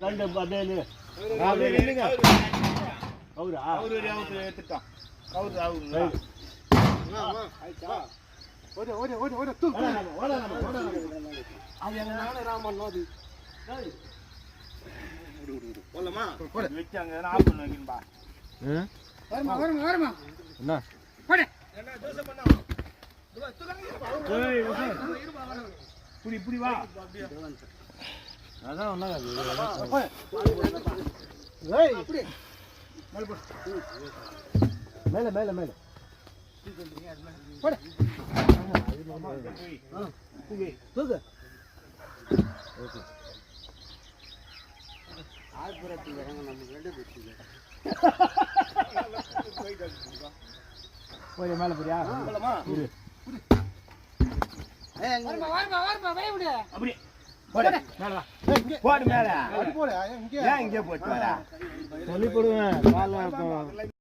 ரெண்டு அப்படியே அவரா அவரு எடுத்துட்டான் அவரு ஆகுங்களா ஓடு ஓடு ஓடு ஓடு தூக்கு ஓட அது என்ன நானே ராமன் நோதி டேய் போலாமா போடு வெச்சாங்க ஆஃப் பண்ண வைக்கணும்பா வரமா வரமா வரமா என்ன போடு என்ன தோசை பண்ணா ஏய் இருப்பா புடி புடி வா அதான் ஒண்ணாங்க ஏய் அப்படி மேல மேல மேல போடு தூக்கு ஓகே ஆல்பரத்தி வரங்க நம்ம ரெண்டு பேசிங்க போய் மேல போறியா போலாமா இரு ஏய் வரமா வரமா வரமா வை விடு அப்படி போடு மேல வா போடு மேல போடு இங்க ஏன் இங்க போட்டு வர சொல்லி போடுவேன் கால்ல இருக்கும்